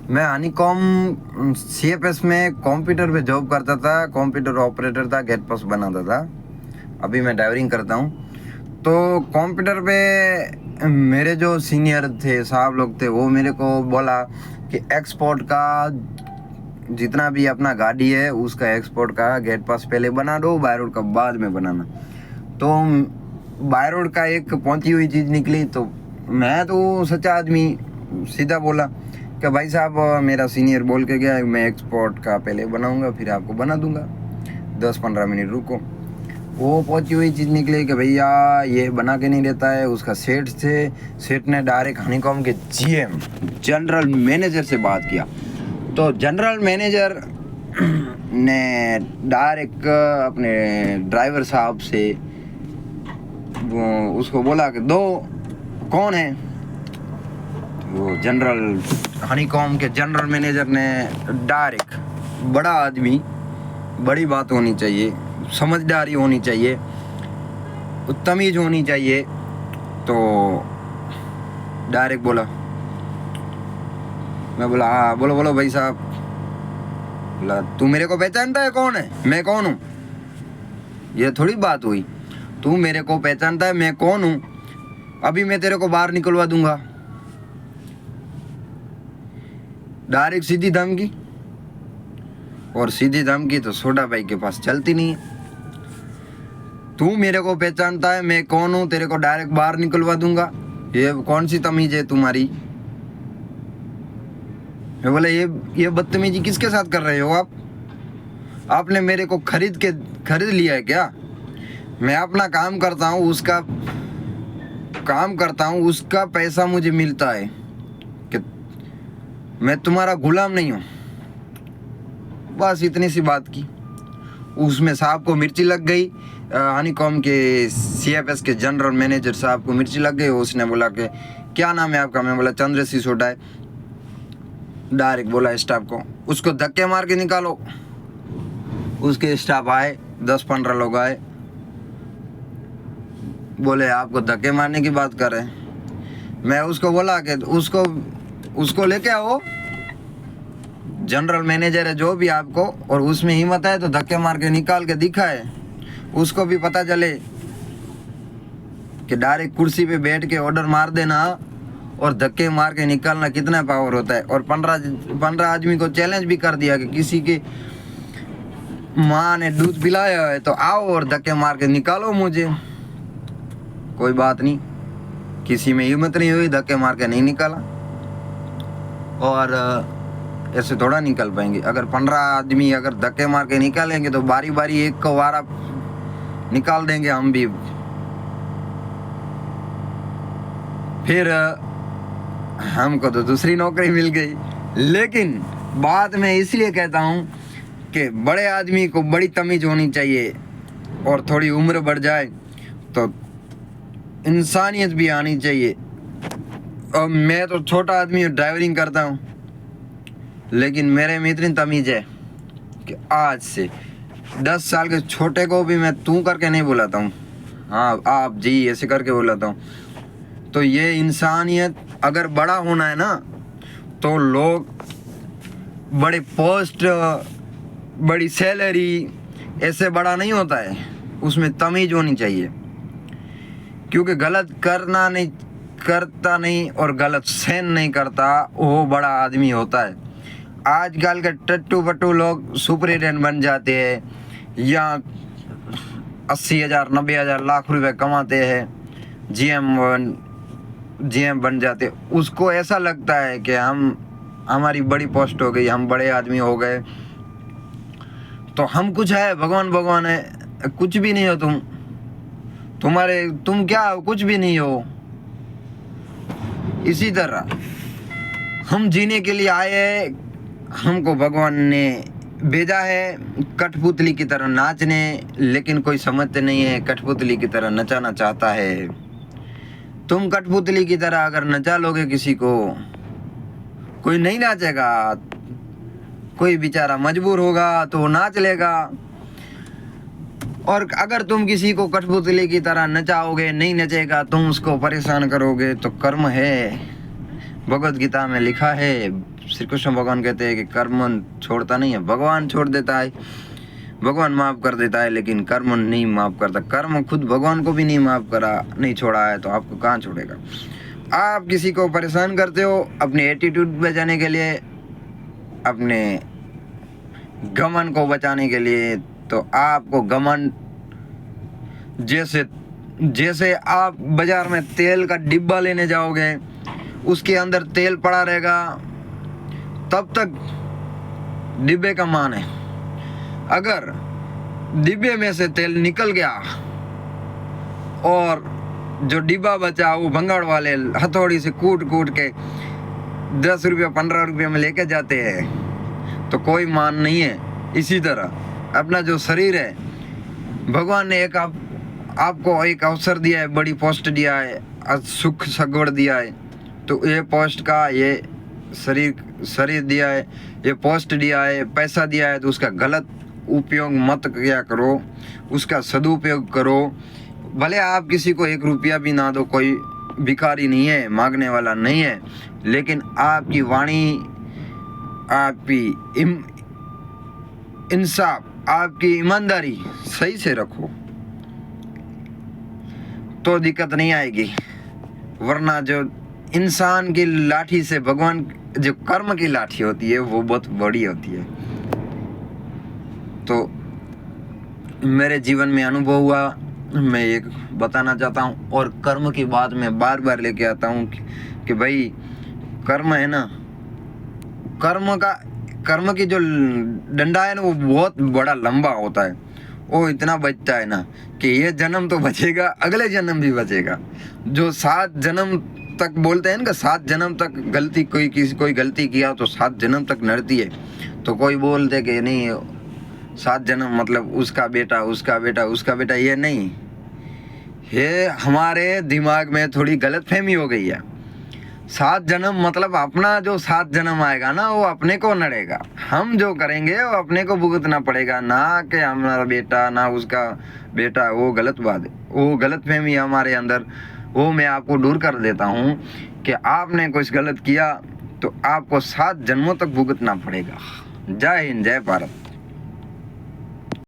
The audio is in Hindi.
मैं हनीकॉम सीएफएस में कंप्यूटर पे जॉब करता था, कंप्यूटर ऑपरेटर था, गेट पास बनाता था। अभी मैं ड्राइवरिंग करता हूँ। तो कंप्यूटर पे मेरे जो सीनियर थे, साहब लोग थे, वो मेरे को बोला कि एक्सपोर्ट का जितना भी अपना गाड़ी है उसका एक्सपोर्ट का गेट पास पहले बना दो, बाय रोड का बाद में बनाना। तो बाय रोड का एक पहुंची हुई चीज़ निकली, तो मैं तो सच्चा आदमी सीधा बोला कि भाई साहब मेरा सीनियर बोल के गया, मैं एक्सपोर्ट का पहले बनाऊंगा फिर आपको बना दूंगा, 10-15 मिनट रुको। वो पहुंची हुई चीज़ निकली कि भैया ये बना के नहीं देता है। उसका सेठ थे, सेठ ने डायरेक्ट हनीकॉम के जीएम जनरल मैनेजर से बात किया। तो जनरल मैनेजर ने डायरेक्ट अपने ड्राइवर साहब से उसको बोला कि दो कौन है। वो जनरल हनीकॉम के जनरल मैनेजर ने डायरेक्ट, बड़ा आदमी, बड़ी बात होनी चाहिए, समझदारी होनी चाहिए, तमीज होनी चाहिए, तो डायरेक्ट बोला। मैं बोला हाँ बोलो बोलो भाई साहब। बोला तू मेरे को पहचानता है कौन है, मैं कौन हूँ? ये थोड़ी बात हुई, तू मेरे को पहचानता है मैं कौन हूँ, अभी मैं तेरे को बाहर निकलवा दूंगा। डायरेक्ट सीधी धमकी, और सीधी धमकी तो सोडा भाई के पास चलती नहीं है। तू मेरे को पहचानता है मैं कौन हूँ, तेरे को डायरेक्ट बाहर निकलवा दूंगा, ये कौन सी तमीज है तुम्हारी? मैं बोला ये बदतमीजी किसके साथ कर रहे हो आप? आपने मेरे को खरीद लिया है क्या? मैं अपना काम करता हूँ, उसका पैसा मुझे मिलता है, कि मैं तुम्हारा गुलाम नहीं हूँ। बस इतनी सी बात की, उसमें साहब को मिर्ची लग गई। हनीकॉम के सीएफएस के जनरल मैनेजर साहब को मिर्ची लग गई। उसने बोला कि क्या नाम है आपका? मैं बोला चंद्र सिसोड़ा है। डायरेक्ट बोला स्टाफ को, उसको धक्के मार के निकालो। उसके स्टाफ आए, 10-15 लोग आए, बोले आपको धक्के मारने की बात कर रहे हैं। मैं उसको बोला कि उसको लेके आओ, जनरल मैनेजर है जो भी आपको, और उसमें हिम्मत है तो धक्के मार के निकाल के दिखाए, उसको भी पता चले कि डायरेक्ट कुर्सी पे बैठ के ऑर्डर मार देना और धक्के मार के निकालना कितना पावर होता है। और 15 आदमी को चैलेंज भी कर दिया कि किसी की माँ ने दूध पिलाया है तो आओ और धक्के मार के निकालो मुझे। कोई बात नहीं, किसी में हिम्मत नहीं हुई, धक्के मार के नहीं निकाला। और ऐसे थोड़ा निकल पाएंगे। अगर 15 आदमी अगर धक्के मार के निकालेंगे तो बारी बारी एक को वारा निकाल देंगे हम भी। फिर हमको तो दूसरी नौकरी मिल गई। लेकिन बात मैं इसलिए कहता हूँ कि बड़े आदमी को बड़ी तमीज होनी चाहिए, और थोड़ी उम्र बढ़ जाए तो इंसानियत भी आनी चाहिए। और मैं तो छोटा आदमी हूँ, ड्राइवरिंग करता हूँ, लेकिन मेरे में इतनी तमीज है कि आज से 10 साल के छोटे को भी मैं तू करके नहीं बुलाता हूँ, हाँ आप जी ऐसे करके बुलाता हूँ। तो ये इंसानियत, अगर बड़ा होना है ना तो लोग बड़े पोस्ट, बड़ी सैलरी, ऐसे बड़ा नहीं होता है, उसमें तमीज होनी चाहिए। क्योंकि गलत करता नहीं और गलत सहन नहीं करता, वो बड़ा आदमी होता है। आजकल के टट्टू बट्टू लोग सुपरिटेंडेंट बन जाते हैं, या 80,000 90,000 लाख रुपए कमाते हैं, जीएम बन जाते। उसको ऐसा लगता है कि हमारी बड़ी पोस्ट हो गई, हम बड़े आदमी हो गए, तो हम कुछ है, भगवान है। कुछ भी नहीं हो तुम क्या हो? कुछ भी नहीं हो। इसी तरह हम जीने के लिए आए हैं, हमको भगवान ने भेजा है कठपुतली की तरह नाचने, लेकिन कोई समझते नहीं है कठपुतली की तरह नचाना चाहता है। तुम कठपुतली की तरह अगर नचा लोगे किसी को, कोई नहीं नाचेगा, कोई बेचारा मजबूर होगा तो वो नाच लेगा। और अगर तुम किसी को कठपुतली की तरह नचाओगे, नहीं नचेगा, तुम उसको परेशान करोगे, तो कर्म है। भगवत गीता में लिखा है श्री कृष्ण भगवान कहते हैं कि कर्म छोड़ता नहीं है, भगवान छोड़ देता है, भगवान माफ कर देता है, लेकिन कर्म नहीं माफ करता। कर्म खुद भगवान को भी नहीं माफ करा, नहीं छोड़ा है, तो आपको कहाँ छोड़ेगा। आप किसी को परेशान करते हो अपने एटीट्यूड बचाने के लिए, अपने घमंड को बचाने के लिए, तो आपको घमंड, जैसे आप बाजार में तेल का डिब्बा लेने जाओगे, उसके अंदर तेल पड़ा रहेगा, तब तक डिब्बे का मान है। अगर डिब्बे में से तेल निकल गया और जो डिब्बा बचा वो भंगाड़ वाले हथौड़ी से कूट के 10 रुपया 15 रुपये में लेके जाते हैं, तो कोई मान नहीं है। इसी तरह अपना जो शरीर है, भगवान ने एक आपको एक अवसर दिया है, बड़ी पोस्ट दिया है, सुख सगवड़ दिया है, तो ये पोस्ट का ये शरीर दिया है, ये पोस्ट दिया है, पैसा दिया है, तो उसका गलत उपयोग मत किया करो, उसका सदुपयोग करो। भले आप किसी को 1 रुपया भी ना दो, कोई भिखारी नहीं है, मांगने वाला नहीं है, लेकिन आपकी वाणी, आपकी इंसाफ, आपकी ईमानदारी सही से रखो तो दिक्कत नहीं आएगी। वरना जो इंसान की लाठी से भगवान, जो कर्म की लाठी होती है, वो बहुत बड़ी होती है। तो मेरे जीवन में अनुभव हुआ, मैं एक बताना चाहता हूँ। और कर्म की बात मैं बार बार लेके आता हूँ कि भाई कर्म है ना, कर्म की जो डंडा है ना, वो बहुत बड़ा लंबा होता है, वो इतना बचता है ना कि ये जन्म तो बचेगा, अगले जन्म भी बचेगा। जो 7 जन्म तक बोलते हैं ना, 7 जन्म तक गलती, कोई गलती किया तो 7 जन्म तक नड़ती है। तो कोई बोलते कि नहीं 7 जन्म मतलब उसका बेटा, ये नहीं, ये हमारे दिमाग में थोड़ी गलतफहमी हो गई है। 7 जन्म मतलब अपना जो 7 जन्म आएगा ना, वो अपने को नड़ेगा। हम जो करेंगे वो अपने को भुगतना पड़ेगा, ना कि हमारा बेटा ना उसका बेटा। वो गलत बात है, वो गलतफहमी हमारे अंदर, वो मैं आपको दूर कर देता हूँ कि आपने कुछ गलत किया तो आपको 7 जन्मों तक भुगतना पड़ेगा। जय हिंद, जय भारत।